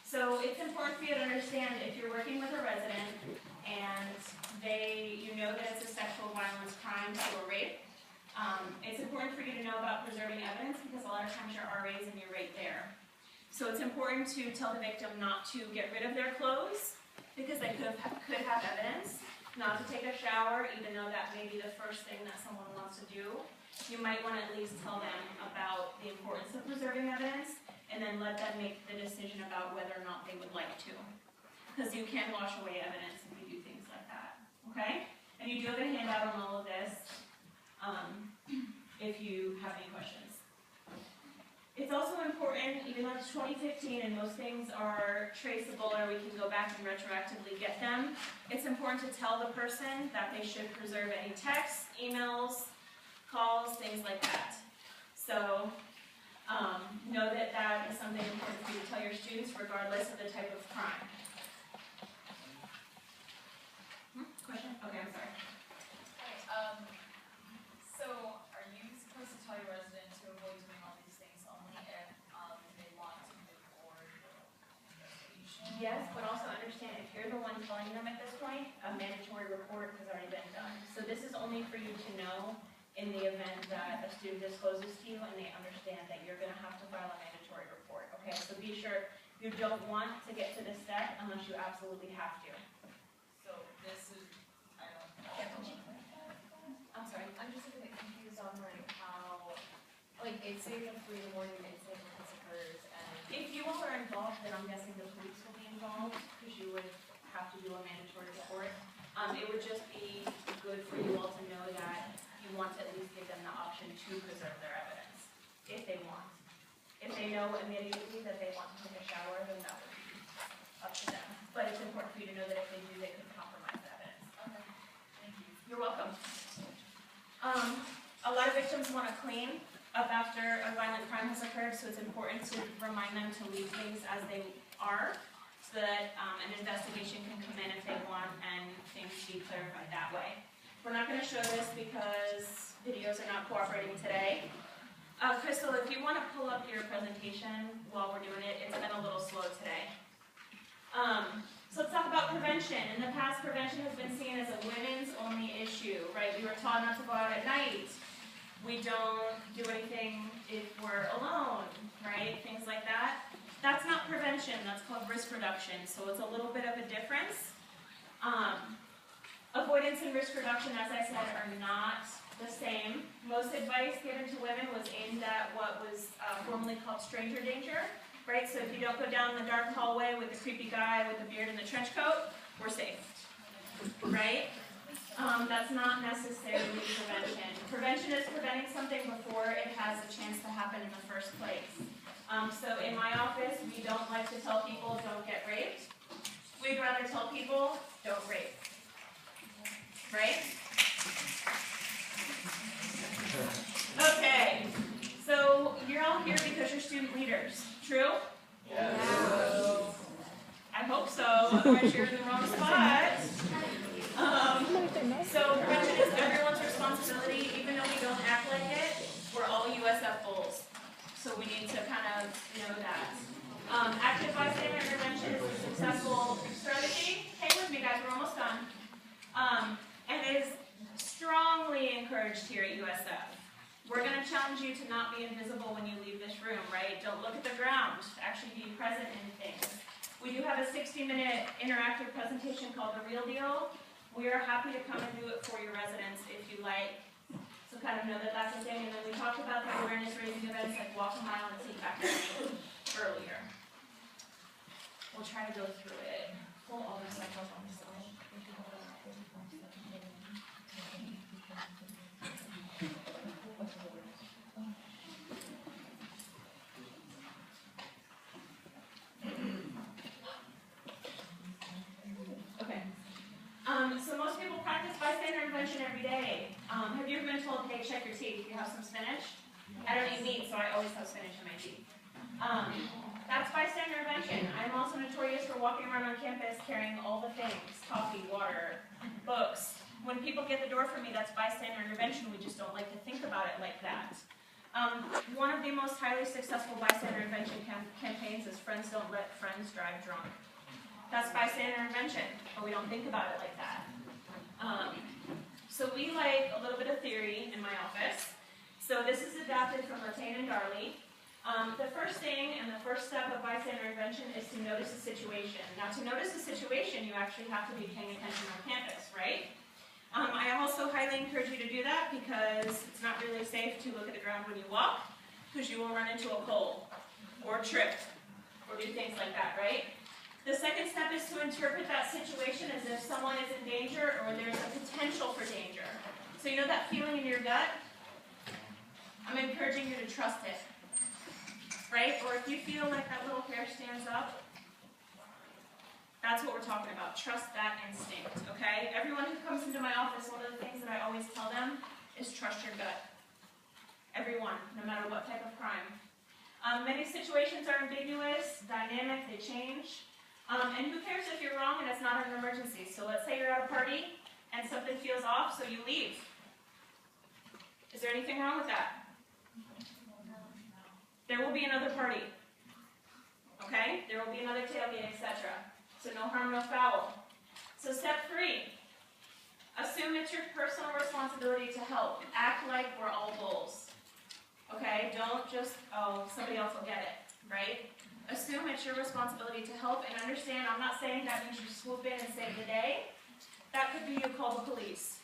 So it's important for you to understand if you're working with a resident and you know that it's a sexual violence crime or rape, it's important for you to know about preserving evidence because a lot of times you're RAs and you're right there. So it's important to tell the victim not to get rid of their clothes because they could have evidence, not to take a shower even though that may be the first thing that someone wants to do. You might want to at least tell them about the importance of preserving evidence and then let them make the decision about whether or not they would like to. Because you can wash away evidence if you do things like that, okay? And you do have a handout on all of this if you have any questions. It's also important, even though it's 2015 and most things are traceable or we can go back and retroactively get them, it's important to tell the person that they should preserve any texts, emails, calls, things like that. So know that that is something important for you to tell your students regardless of the type of crime. Question? Okay, I'm sorry. So are you supposed to tell your residents to avoid doing all these things only if they want to move forward with investigation? Yes, but also understand if you're the one telling them at this point, a mandatory report has already been done. So this is only for you to know in the event that a student discloses to you and they understand that you're going to have to file a mandatory report. Okay, so be sure you don't want to get to this step unless you absolutely have to. So this is, I don't know. I'm sorry. I'm just a bit confused on like how, like it says at 3 in the morning and say when this occurs and. If you all are involved, then I'm guessing the police will be involved because you would have to do a mandatory report. It would just be good for you all to know that you want to at least give them the option to preserve their evidence, if they want. If they know immediately that they want to take a shower, then that would be up to them. But it's important for you to know that if they do, they could compromise the evidence. Okay, thank you. You're welcome. A lot of victims want to clean up after a violent crime has occurred, so it's important to remind them to leave things as they are, so that an investigation can come in if they want and things be clarified that way. We're not going to show this because videos are not cooperating today. Crystal, if you want to pull up your presentation while we're doing it, it's been a little slow today. So let's talk about prevention. In the past, prevention has been seen as a women's only issue, right? We were taught not to go out at night. We don't do anything if we're alone, right? Things like that. That's not prevention, that's called risk reduction. So it's a little bit of a difference. Avoidance and risk reduction, as I said, are not the same. Most advice given to women was aimed at what was formerly called stranger danger, right? So if you don't go down the dark hallway with the creepy guy with the beard and the trench coat, we're safe, right? That's not necessarily prevention. Prevention is preventing something before it has a chance to happen in the first place. So in my office, we don't like to tell people don't get raped. We'd rather tell people don't rape. Right? Okay. So you're all here because you're student leaders. True? Yeah. I hope so. Otherwise you're in the wrong spot. So prevention is everyone's responsibility, even though we don't act like it. We're all USF bulls, so we need to kind of know that. Active bystander intervention is a successful strategy. Hang with me, guys. We're almost done. And is strongly encouraged here at USF. We're going to challenge you to not be invisible when you leave this room, right? Don't look at the ground. Actually be present in things. We do have a 60-minute interactive presentation called The Real Deal. We are happy to come and do it for your residents if you like. So kind of know that that's a thing. And then we talked about the awareness-raising events like Walk a Mile and Seek Back earlier. We'll try to go through it. Pull all the cycles on the side. So most people practice bystander intervention every day. Have you ever been told, hey, check your teeth, you have some spinach? I don't eat meat, so I always have spinach in my teeth. That's bystander intervention. I'm also notorious for walking around on campus carrying all the things, coffee, water, books. When people get the door from me, that's bystander intervention. We just don't like to think about it like that. One of the most highly successful bystander intervention campaigns is Friends Don't Let Friends Drive Drunk. That's bystander intervention, but we don't think about it like that. So we like a little bit of theory in my office. So this is adapted from Ratain and Darley. The first thing and the first step of bystander intervention is to notice a situation. Now to notice a situation, you actually have to be paying attention on campus, right? I also highly encourage you to do that because it's not really safe to look at the ground when you walk, because you will run into a pole, or trip, or do things like that, right? The second step is to interpret that situation as if someone is in danger or there's a potential for danger. So you know that feeling in your gut? I'm encouraging you to trust it, right? Or if you feel like that little hair stands up, that's what we're talking about. Trust that instinct, okay? Everyone who comes into my office, one of the things that I always tell them is trust your gut. Everyone, no matter what type of crime. Many situations are ambiguous, dynamic, they change. And who cares if you're wrong and it's not an emergency? So let's say you're at a party and something feels off, so you leave. Is there anything wrong with that? There will be another party. Okay? There will be another tailgate, etc. So no harm, no foul. So step 3. Assume it's your personal responsibility to help. Act like we're all bulls. Okay? Don't just, oh, somebody else will get it. Right? Assume it's your responsibility to help and understand. I'm not saying that means you swoop in and save the day. That could be you call the police.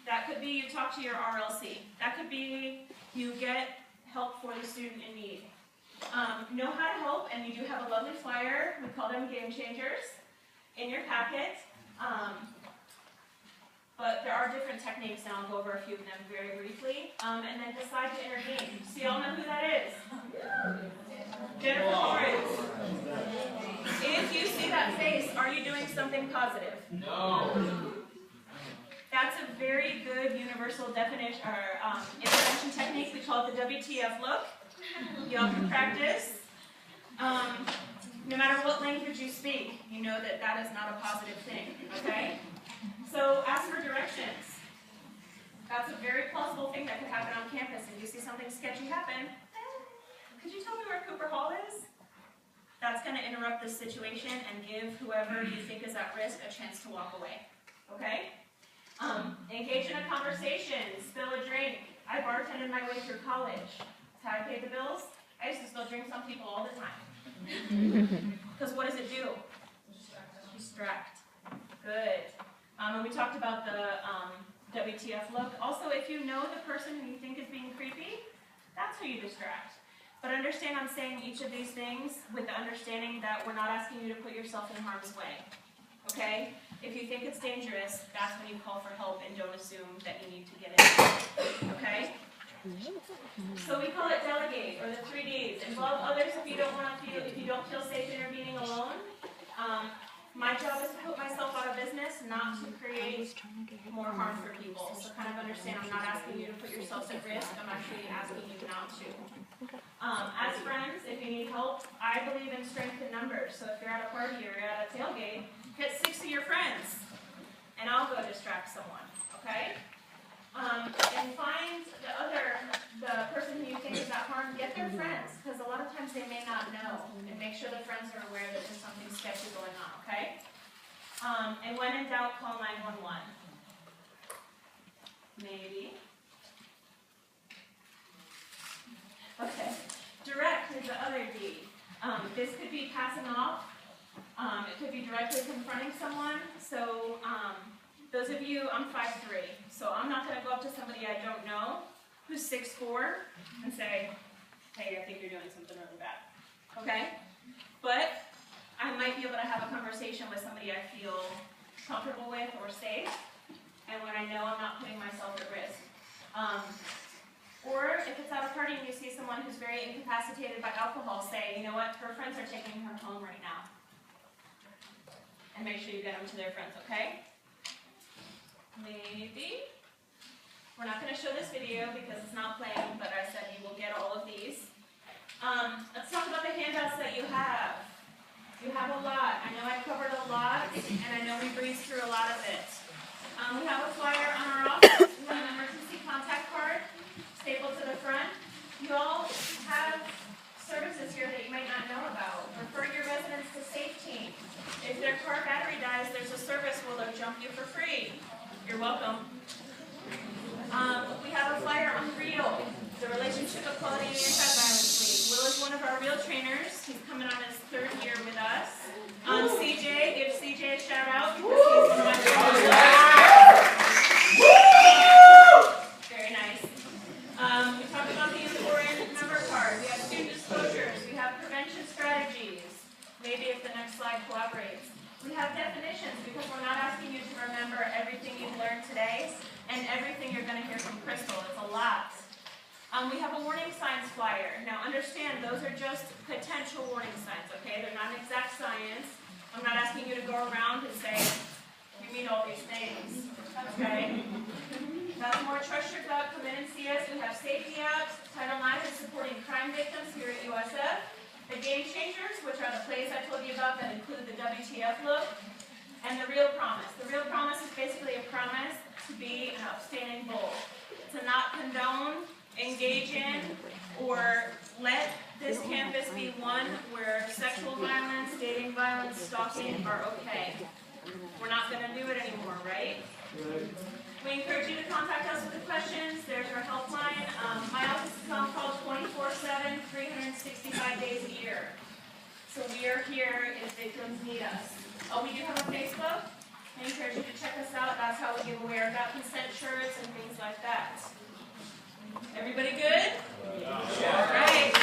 That could be you talk to your RLC. That could be you get help for the student in need. Know how to help, and you do have a lovely flyer. We call them Game Changers in your packet. But there are different techniques, and I'll go over a few of them very briefly. And then decide to intervene. So y'all know who that is? Jennifer Lawrence. If you see that face, are you doing something positive? No. That's a very good universal definition or intervention technique. We call it the WTF look. Y'all can practice. No matter what language you speak, you know that that is not a positive thing. Okay? So ask for directions. That's a very plausible thing that could happen on campus. If you see something sketchy happen, could you tell me where Cooper Hall is? That's going to interrupt this situation and give whoever you think is at risk a chance to walk away. Okay? Engage in a conversation. Spill a drink. I bartended my way through college. That's how I paid the bills. I used to spill drinks on people all the time. Because what does it do? Distract. Good. And we talked about the WTF look. Also, if you know the person who you think is being creepy, that's who you distract. But understand I'm saying each of these things with the understanding that we're not asking you to put yourself in harm's way. okay? If you think it's dangerous, that's when you call for help and don't assume that you need to get in, okay? So we call it delegate, or the 3 Ds. Involve others if you don't feel safe intervening alone. My job is to put myself out of business, not to create more harm for people. So kind of understand, I'm not asking you to put yourselves at risk, I'm actually asking you not to. As friends, if you need help, I believe in strength in numbers. So if you're at a party or you're at a tailgate, get 6 of your friends, and I'll go distract someone, okay? And find the person who you think is at harm, get their friends, because a lot of times they may not know, and make sure the friends are aware that there's something sketchy going on, okay? And when in doubt, call 911. Maybe. Okay. Direct is the other D. This could be passing off. It could be directly confronting someone. So, those of you, I'm 5'3", so I'm not going to go up to somebody I don't know who's 6'4" and say, hey, I think you're doing something really bad, okay? But I might be able to have a conversation with somebody I feel comfortable with or safe, and when I know I'm not putting myself at risk. Or if it's at a party and you see someone who's very incapacitated by alcohol, say, you know what, her friends are taking her home right now. And make sure you get them to their friends, okay? Maybe. We're not going to show this video because it's not playing, but I said you will get all of these. Let's talk about the handouts that you have. You have a lot. I know I covered a lot, and I know we breezed through a lot of it. We have a flyer on our office. We have an emergency contact card stapled to the front. You all have services here that you might not know about. Refer your residents to Safe Team. If their car battery dies, there's a service where they'll jump you for free. You're welcome. We have a flyer on REAL, the Relationship Equality and Anti-Violence League. Will is one of our REAL trainers. He's coming on his 3rd year with us. CJ, give CJ a shout out because he's one of my friends. Very nice. We talked about the important member card. We have student disclosures. We have prevention strategies. Maybe if the next slide cooperates. We have definitions because we're not asking you to remember everything you've learned today and everything you're going to hear from Crystal. It's a lot. We have a warning signs flyer. Now understand, those are just potential warning signs, okay? They're not exact science. I'm not asking you to go around and say, you mean all these things, okay? That's more trust your gut, come in and see us. We have safety apps. Title IX is supporting crime victims here at USF. The Game Changers, which are the plays I told you about that include the WTF look. And the Real Promise. The Real Promise is basically a promise to be an upstanding bull. To not condone, engage in, or let this campus be one where sexual violence, dating violence, stalking are okay. We're not going to do it anymore, right? We encourage you to contact us with the questions. There's our helpline. My office is on call 24/7, 365 days a year. So we are here if victims need us. Oh, we do have a Facebook. I encourage you to check us out. That's how we give away our Got Consent shirts and things like that. Everybody good? Yeah. All right.